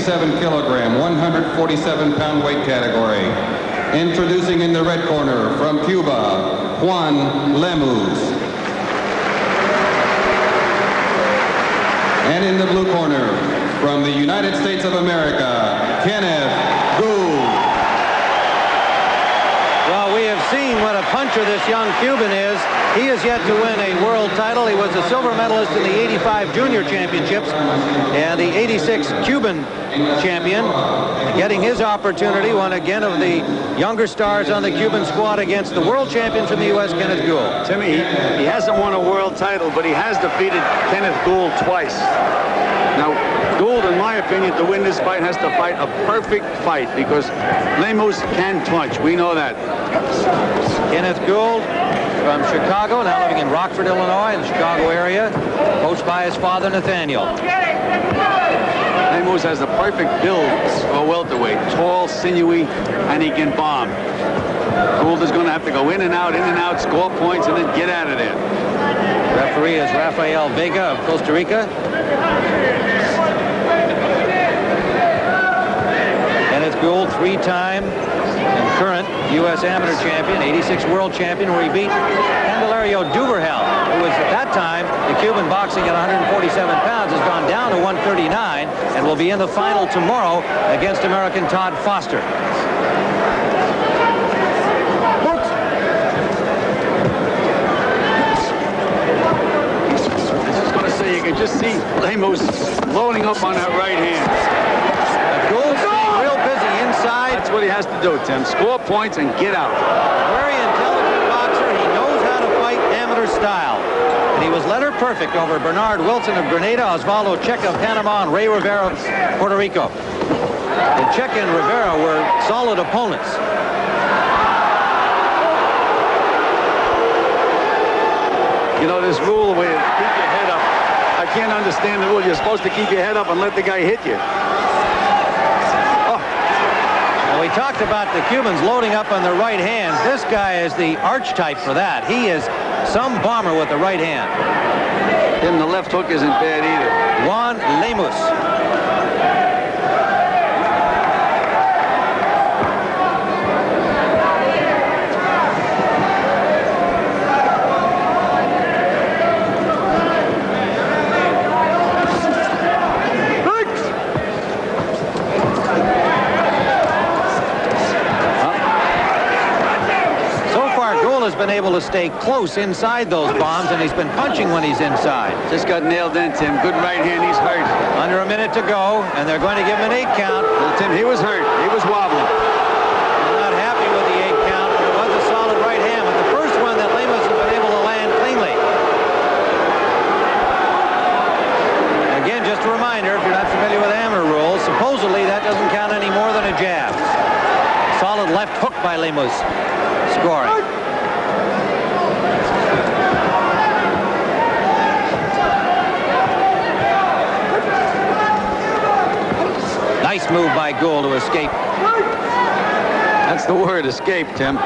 kilogram, 147-pound weight category. Introducing in the red corner from Cuba, Juan Lemus. And in the blue corner from the United States of America, Kenneth Gould. Well, we have seen what a puncher this young Cuban is. He has yet to win a world title. He was a silver medalist in the 85 Junior Championships and the 86 Cuban champion. Getting his opportunity, one again of the younger stars on the Cuban squad against the world champion from the U.S., Kenneth Gould. Timmy, he hasn't won a world title, but he has defeated Kenneth Gould twice. Now, Gould, in my opinion, to win this fight has to fight a perfect fight because Lemus can punch. We know that. Kenneth Gould from Chicago, now living in Rockford, Illinois, in the Chicago area, coached by his father, Nathaniel. Lemus has the perfect build for a welterweight. Tall, sinewy, and he can bomb. Gould is going to have to go in and out, score points, and then get out of there. Referee is Rafael Vega of Costa Rica. Kenneth Gould, three-time and current U.S. amateur champion, 86 world champion, where he beat Candelario Duvergel, who was at that time the Cuban boxing at 147 pounds, has gone down to 139 and will be in the final tomorrow against American Todd Foster. You can just see Lemus loading up on that right hand. Gould's being real busy inside. That's what he has to do, Tim. Score points and get out. Very intelligent boxer. He knows how to fight amateur style. And he was letter perfect over Bernard Wilson of Grenada, Osvaldo Checa of Panama, and Ray Rivera of Puerto Rico. And Checa and Rivera were solid opponents. You know, this rule where keep your head up. I can't understand the rule. You're supposed to keep your head up and let the guy hit you. Oh. Now, we talked about the Cubans loading up on their right hands. This guy is the archetype for that. He is some bomber with the right hand. Tim, the left hook isn't bad either. Juan Lemus. Has been able to stay close inside those bombs, and he's been punching when he's inside. Just got nailed in, Tim. Good right hand. He's hurt. Under a minute to go, and they're going to give him an 8 count. Well, Tim, he was hurt. He was wobbling. I'm not happy with the 8 count, but it was a solid right hand. But the first one that Lemus has been able to land cleanly. Again, just a reminder, if you're not familiar with amateur rules, supposedly that doesn't count any more than a jab. Solid left hook by Lemus, scoring. Nice move by Gould to escape. That's the word, escape, Tim.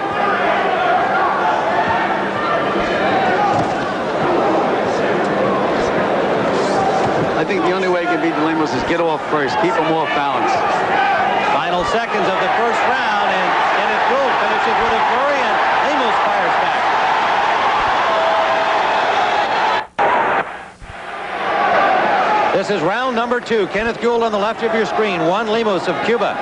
I think the only way you can beat Lemus is get off first. Keep him off balance. Final seconds of the first round, and Kenneth Gould finishes with a flurry, and Lemus fires back. This is round number 2. Kenneth Gould on the left of your screen. Juan Lemus of Cuba.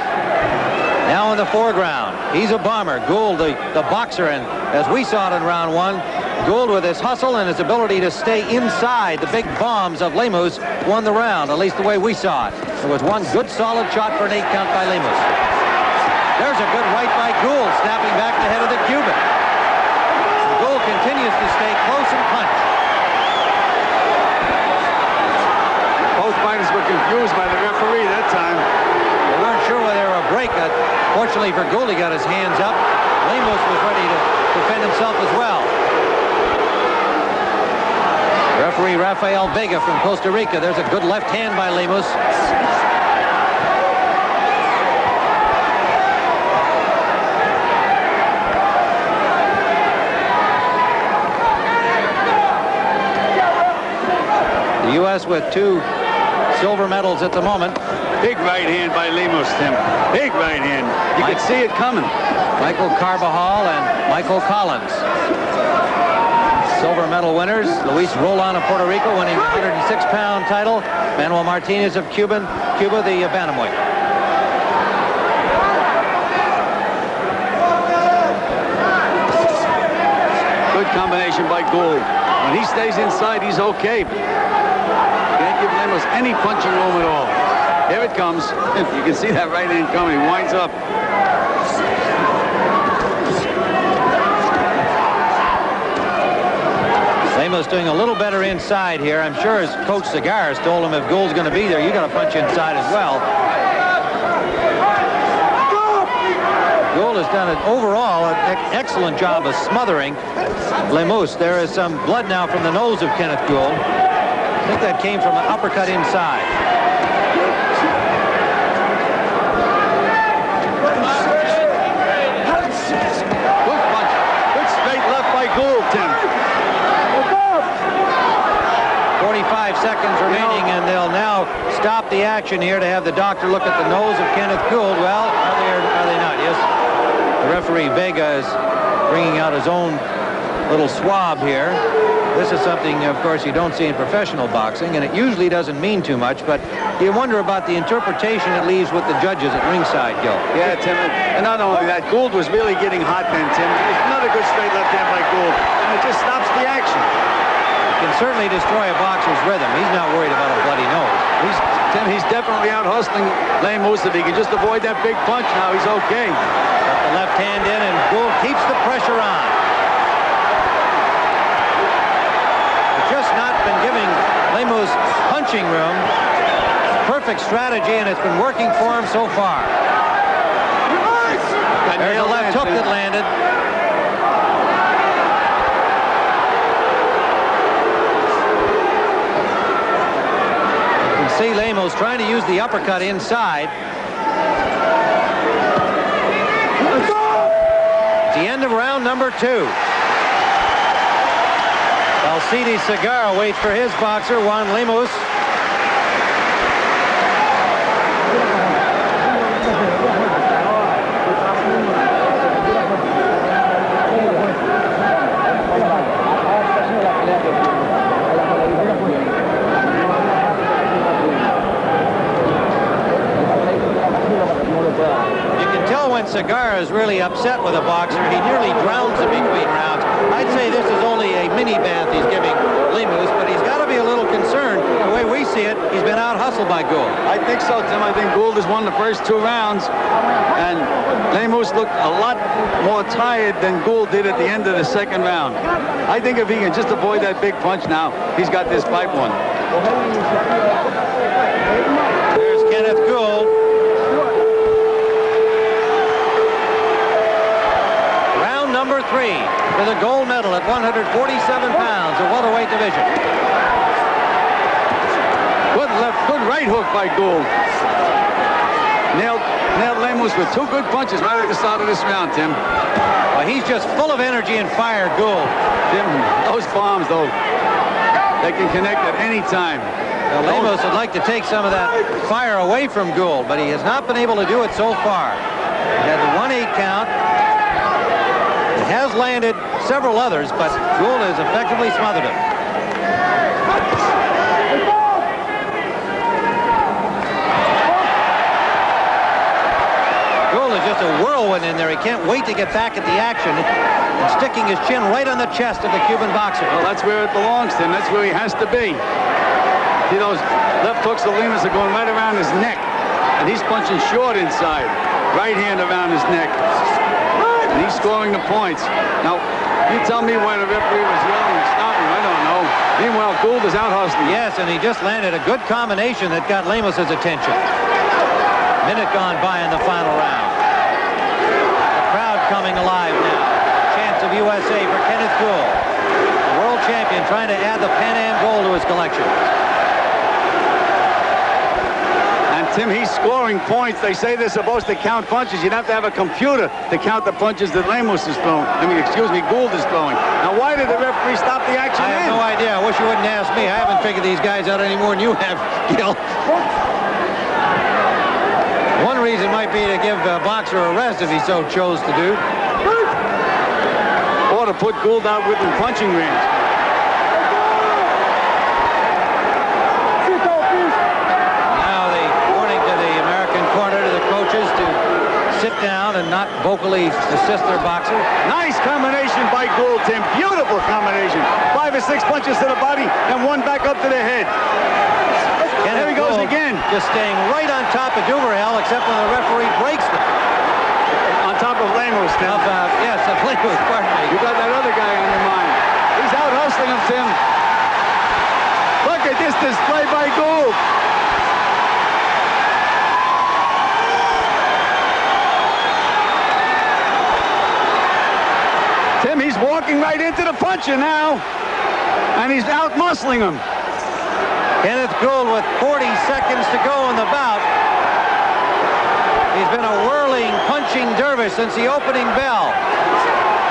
Now in the foreground. He's a bomber. Gould, the boxer, and as we saw it in round 1, Gould with his hustle and his ability to stay inside the big bombs of Lemus won the round, at least the way we saw it. There was one good solid shot for an 8 count by Lemus. There's a good right by Gould, snapping back the head of the Cuban. Gould continues to stay close and punch. Both fighters were confused by the referee that time. They weren't sure whether they were a break. Fortunately for Gould, he got his hands up. Lemus was ready to defend himself as well. Referee Rafael Vega from Costa Rica. There's a good left hand by Lemus. The U.S. with 2 silver medals at the moment. Big right hand by Lemus, Tim. Big right hand. You could see it coming. Michael Carbajal and Michael Collins. Silver medal winners. Luis Roland of Puerto Rico winning the 106-pound title. Manuel Martinez of Cuba, the bantamweight. Good combination by Gould. When he stays inside, he's okay. Can't give Lemus any punching room at all. Here it comes. You can see that right hand coming. He winds up. Lemus doing a little better inside here. I'm sure his coach Segarra told him if Gould's going to be there, you got to punch inside as well. Gould has done overall an excellent job of smothering Lemus. There is some blood now from the nose of Kenneth Gould. I think that came from an uppercut inside. Good punch. Good straight left by Gould, Tim. 45 seconds remaining, and they'll now stop the action here to have the doctor look at the nose of Kenneth Gould. Well, are they not? Yes. The referee Vega is bringing out his own little swab here. This is something, of course, you don't see in professional boxing, and it usually doesn't mean too much, but you wonder about the interpretation it leaves with the judges at ringside, Gil. Yeah, Tim, and not only that, Gould was really getting hot then, Tim. Another good straight left hand by Gould, and it just stops the action. Can certainly destroy a boxer's rhythm. He's not worried about a bloody nose. He's definitely out hustling Lemus. If he can just avoid that big punch now, he's okay. Got the left hand in, and Gould keeps the pressure on. Just not been giving Lemus punching room. Perfect strategy, and it's been working for him so far. There's a left hook that landed. See Lemus trying to use the uppercut inside. It's the end of round number 2. Alcides Segarra waits for his boxer, Juan Lemus. Segarra is really upset with a boxer. He nearly drowns him between rounds. I'd say this is only a mini bath he's giving Lemus, but he's got to be a little concerned. The way we see it, he's been out-hustled by Gould. I think so, Tim. I think Gould has won the first 2 rounds, and Lemus looked a lot more tired than Gould did at the end of the 2nd round. I think if he can just avoid that big punch now, he's got this fight won. There's Kenneth Gould. Number 3 for the gold medal at 147 pounds, a welterweight division. Good right hook by Gould. Nailed Lemus with 2 good punches right at the start of this round, Tim. Well, he's just full of energy and fire, Gould. Tim, those bombs, though, they can connect at any time. Well, Lemus would like to take some of that fire away from Gould, but he has not been able to do it so far. He had the 1-8 count. Has landed several others, but Gould has effectively smothered him. Gould is just a whirlwind in there. He can't wait to get back at the action and sticking his chin right on the chest of the Cuban boxer. Well, that's where it belongs, Tim. That's where he has to be. See, those left hooks of Lemus are going right around his neck, and he's punching short inside. Right hand around his neck. And he's scoring the points. Now, you tell me why the referee was yelling and stopping. I don't know. Meanwhile, Gould is out hustling. Yes, and he just landed a good combination that got Lemus's attention. Minute gone by in the final round. The crowd coming alive now. Chance of USA for Kenneth Gould. The world champion trying to add the Pan Am gold to his collection. Tim, he's scoring points. They say they're supposed to count punches. You'd have to have a computer to count the punches that Lemus is throwing. Gould is throwing. Now, why did the referee stop the action? I have no idea. I wish you wouldn't ask me. I haven't figured these guys out any more than you have, Gil. it might be to give a boxer a rest if he so chose to do. Or to put Gould out within punching range. Now the warning to the American corner, to the coaches, to sit down and not vocally assist their boxer. Nice combination by Gould, Tim. Beautiful combination. 5 or 6 punches to the body and 1 back up to the head. And there he goes again. Just staying right on top of Duverhel, except when the referee breaks them. On top of Lemus, Tim. Yes, of Lemus, pardon me. You got that other guy on your mind. He's out hustling him, Tim. Look at this display by Gould. Tim, he's walking right into the puncher now. And he's out muscling him. Kenneth Gould with 40 seconds to go in the bout. He's been a whirling, punching dervish since the opening bell.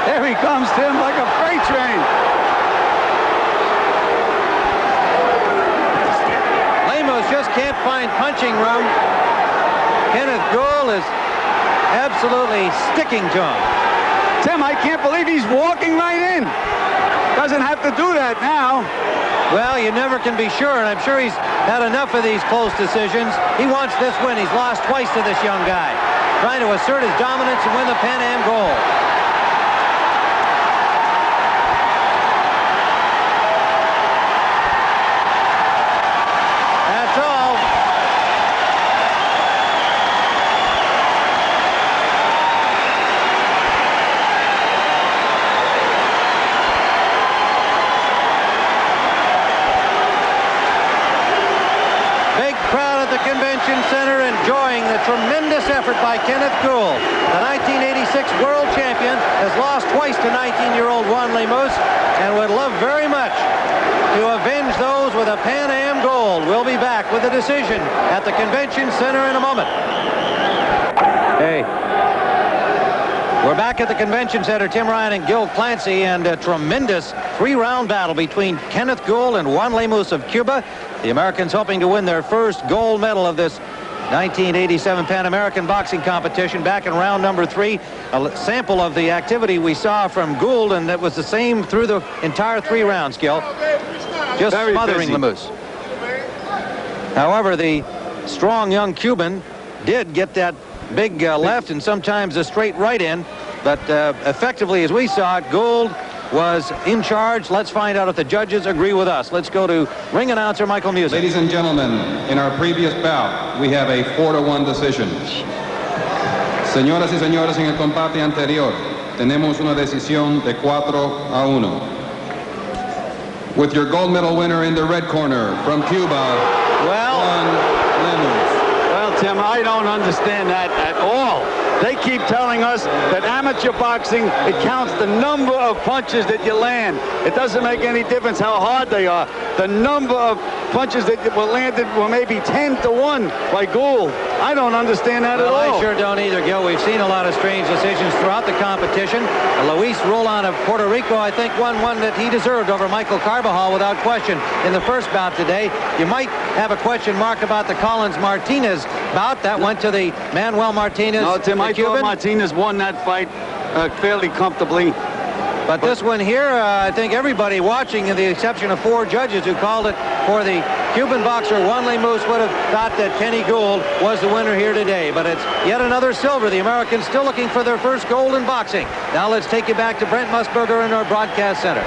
There he comes, Tim, like a freight train. Lemus just can't find punching room. Kenneth Gould is absolutely sticking to him. Tim, I can't believe he's walking right in. Doesn't have to do that now. Well, you never can be sure, and I'm sure he's had enough of these close decisions. He wants this win. He's lost twice to this young guy. Trying to assert his dominance and win the Pan Am gold. That's all. Big crowd at the convention center enjoying the tremendous effort by Kenneth Gould. The 1986 world champion has lost twice to 19-year-old Juan Lemus and would love very much to avenge those with a Pan Am gold. We'll be back with a decision at the convention center in a moment. Hey. We're back at the convention center. Tim Ryan and Gil Clancy, and a tremendous 3-round battle between Kenneth Gould and Juan Lemus of Cuba. The Americans hoping to win their first gold medal of this 1987 Pan American boxing competition. Back in round number 3, a sample of the activity we saw from Gould, and it was the same through the entire 3 rounds, Gil. Just Very smothering busy. Lemus. However, the strong young Cuban did get that big left and sometimes a straight right in, but effectively, as we saw it, Gould was in charge. Let's find out if the judges agree with us. Let's go to ring announcer Michael Music. Ladies and gentlemen, in our previous bout, we have a 4-1 decision. Señoras y señores, en el combate anterior, tenemos una decisión de 4-1. With your gold medal winner in the red corner from Cuba, Juan Lemus. Well, Tim, I don't understand that at all. They keep telling us that amateur boxing, it counts the number of punches that you land. It doesn't make any difference how hard they are. The number of punches that were landed were maybe 10-1 by Gould. I don't understand that at all. I sure don't either, Gil. We've seen a lot of strange decisions throughout the competition. Luis Roland of Puerto Rico, I think, won one that he deserved over Michael Carbajal without question in the first bout today. You might have a question mark about the Collins-Martinez bout. That went to the Manuel Martinez. No, Tim, I Cuban. thought Martinez won that fight fairly comfortably. But this one here, I think everybody watching, with the exception of 4 judges who called it for the Cuban boxer Juan Lemus, would have thought that Kenny Gould was the winner here today. But it's yet another silver. The Americans still looking for their first gold in boxing. Now let's take you back to Brent Musburger in our broadcast center.